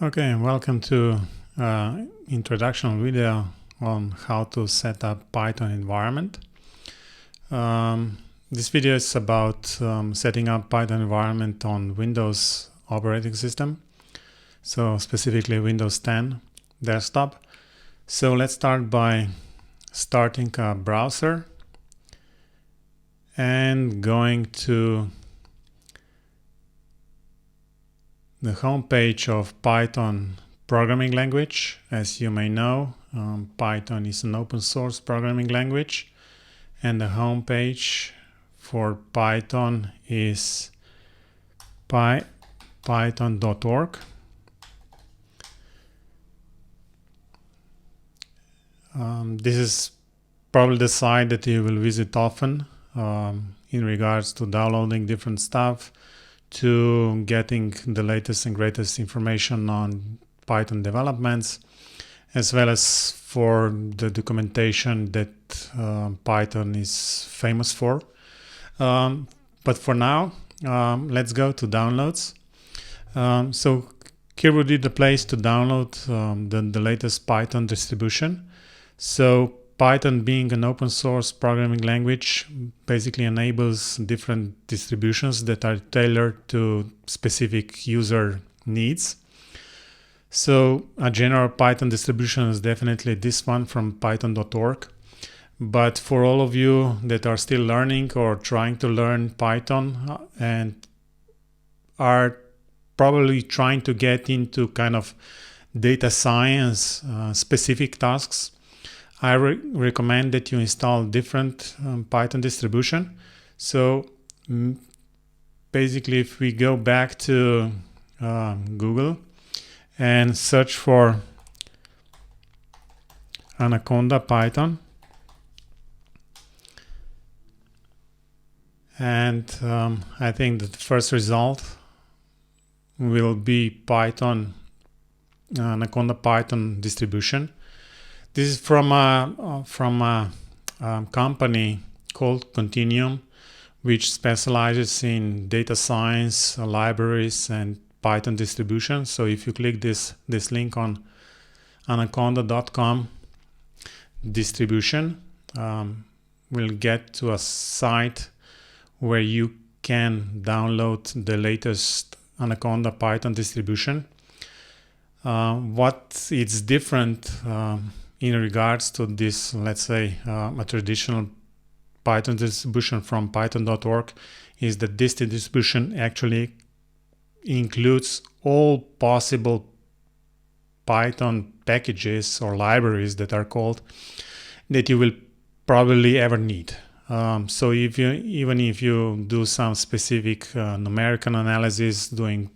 Okay, welcome to introduction video on how to set up Python environment. This video is about setting up Python environment on Windows operating system, so specifically Windows 10 desktop. So let's start by starting a browser and going to the home page of Python programming language. As you may know, Python is an open source programming language, and the home page for Python is python.org. This is probably the site that you will visit often in regards to downloading different stuff, to getting the latest and greatest information on Python developments, as well as for the documentation that Python is famous for. But for now, let's go to downloads. So here would be the place to download the latest Python distribution. So Python, being an open source programming language, basically enables different distributions that are tailored to specific user needs. So a general Python distribution is definitely this one from python.org. But for all of you that are still learning or trying to learn Python and are probably trying to get into kind of data science specific tasks, I recommend that you install different Python distribution. So basically, if we go back to Google and search for Anaconda Python, and I think that the first result will be Python, Anaconda Python distribution. This is from a company called Continuum, which specializes in data science, libraries, and Python distribution. So if you click this link on anaconda.com distribution, we'll get to a site where you can download the latest Anaconda Python distribution. What is different in regards to this, let's say, a traditional Python distribution from python.org, is that this distribution actually includes all possible Python packages or libraries that are called that you will probably ever need. So even if you do some specific numerical analysis, doing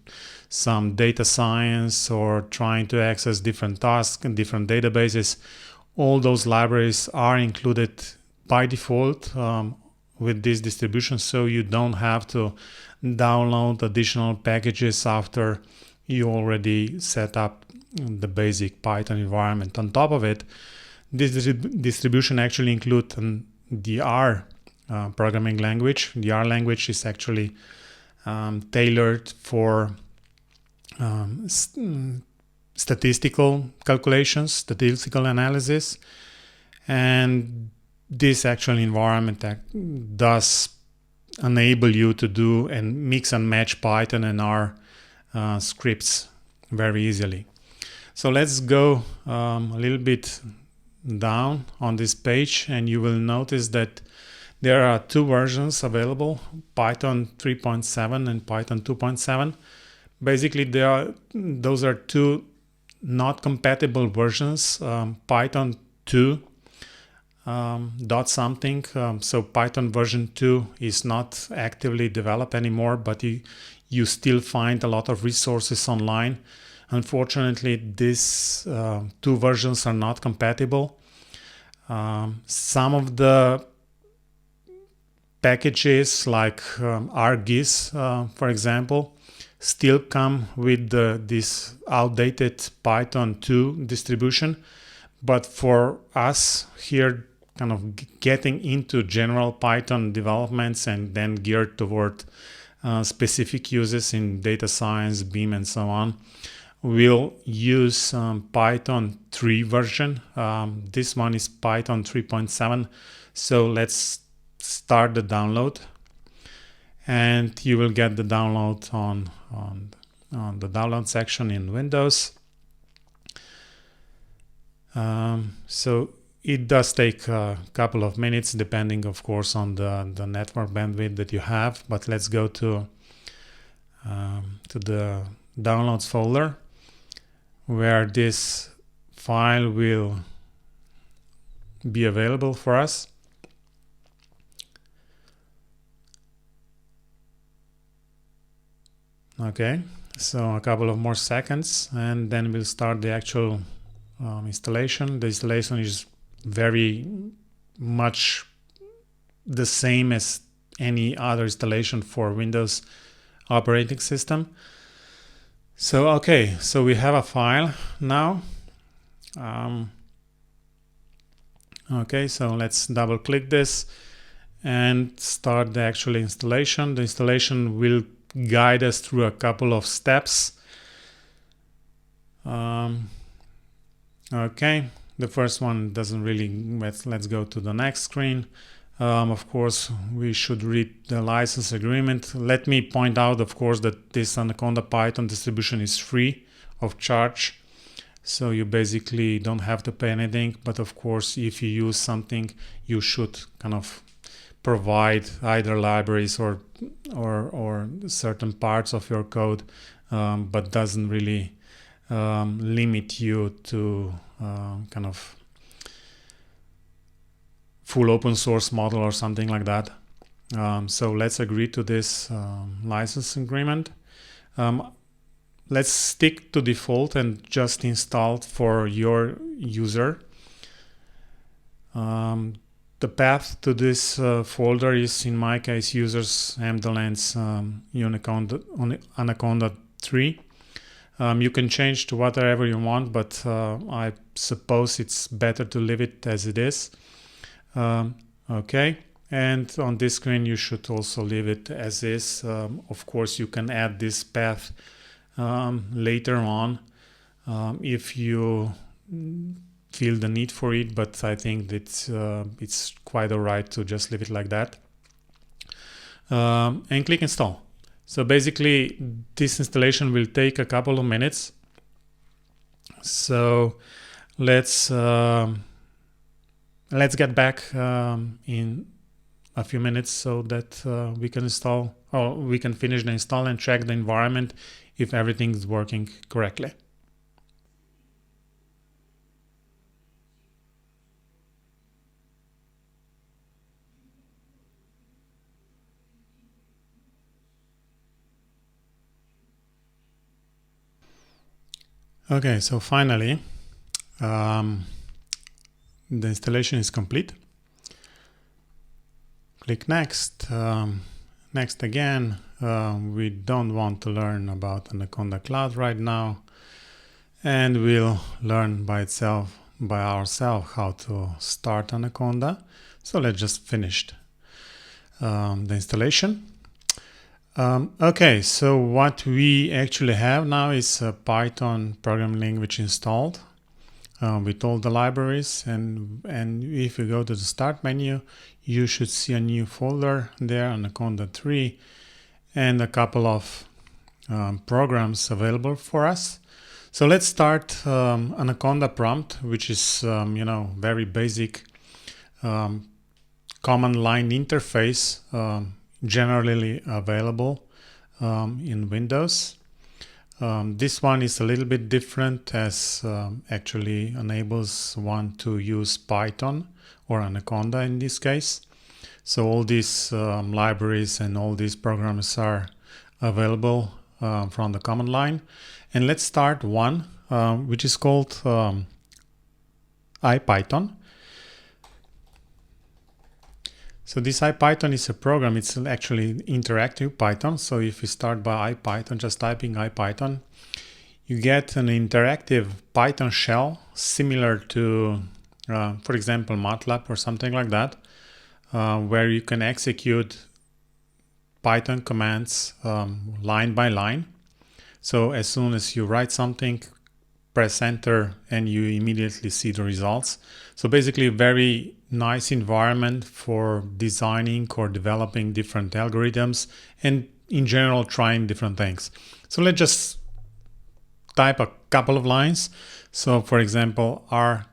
some data science, or trying to access different tasks and different databases, all those libraries are included by default with this distribution, so you don't have to download additional packages after you already set up the basic Python environment. On top of it, this distribution actually includes the R programming language. The R language is actually tailored for statistical calculations, statistical analysis, and this actual environment does enable you to do and mix and match Python and R scripts very easily. So let's go a little bit down on this page, and you will notice that there are two versions available, Python 3.7 and Python 2.7. Basically, those are two not compatible versions. Python 2 dot something. So Python version 2 is not actively developed anymore, but you still find a lot of resources online. Unfortunately, these two versions are not compatible. Some of the packages like RGIS, for example, still come with this outdated Python 2 distribution. But for us here, kind of getting into general Python developments and then geared toward specific uses in data science, BIM, and so on, will use Python 3 version. This one is Python 3.7. So let's start the download, and you will get the download on the download section in Windows. So it does take a couple of minutes, depending, of course, on the network bandwidth that you have. But let's go to the downloads folder, where this file will be available for us. Okay, so a couple of more seconds, and then we'll start the actual installation. The installation is very much the same as any other installation for Windows operating system. So okay, so we have a file now. Okay, so let's double click this and start the actual installation. The installation will guide us through a couple of steps. Okay, the first one doesn't really, let's go to the next screen. Of course, we should read the license agreement. Let me point out, of course, that this Anaconda Python distribution is free of charge. So you basically don't have to pay anything. But of course, if you use something, you should kind of provide either libraries or certain parts of your code, but doesn't really limit you to kind of full open source model or something like that. So let's agree to this license agreement. Let's stick to default and just install it for your user. The path to this folder is, in my case, users Amdalen's Anaconda 3. You can change to whatever you want, but I suppose it's better to leave it as it is. Okay, and on this screen you should also leave it as is. Of course, you can add this path later on if you feel the need for it, but I think that it's quite alright to just leave it like that. And click install. So basically this installation will take a couple of minutes. So let's get back in a few minutes so that we can install, or we can finish the install and check the environment if everything is working correctly. Okay, so finally, the installation is complete. Click next. Next again. We don't want to learn about Anaconda Cloud right now, and we'll learn by ourselves how to start Anaconda. So let's just finish the installation. Okay, so what we actually have now is a Python programming language installed with all the libraries, and if you go to the start menu, you should see a new folder there, Anaconda 3, and a couple of programs available for us. So let's start Anaconda prompt, which is very basic command line interface, generally available in Windows. This one is a little bit different, as actually enables one to use Python or Anaconda in this case. So all these libraries and all these programs are available from the command line. And let's start one which is called IPython. So this IPython is a program. It's actually interactive Python. So if you start by IPython, just typing IPython, you get an interactive Python shell similar to, for example, MATLAB or something like that, where you can execute Python commands line by line. So as soon as you write something, press enter and you immediately see the results. So basically a very nice environment for designing or developing different algorithms and in general trying different things. So let's just type a couple of lines. So for example, r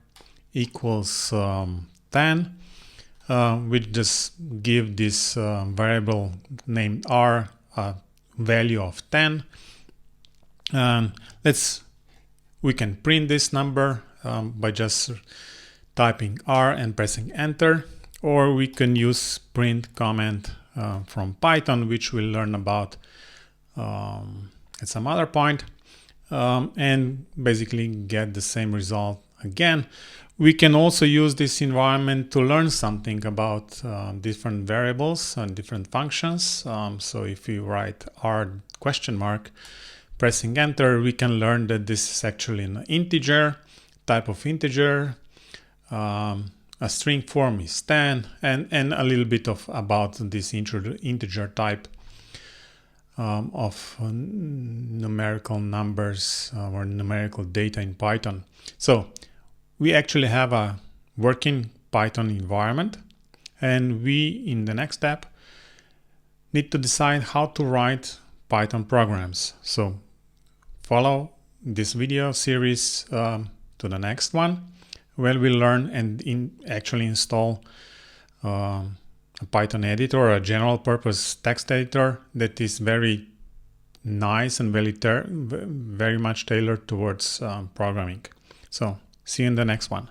equals 10. We just give this variable named r a value of 10. We can print this number by just typing r and pressing enter, or we can use print command from Python, which we'll learn about at some other point, and basically get the same result again. We can also use this environment to learn something about different variables and different functions. So if we write r question mark, pressing enter, we can learn that this is actually an integer, type of integer, a string form is 10, and a little bit about this integer type of numerical numbers or numerical data in Python. So we actually have a working Python environment, and we, in the next step, need to decide how to write Python programs. So follow this video series to the next one, where we learn and actually install a Python editor, a general purpose text editor that is very nice and very much tailored towards programming. So see you in the next one.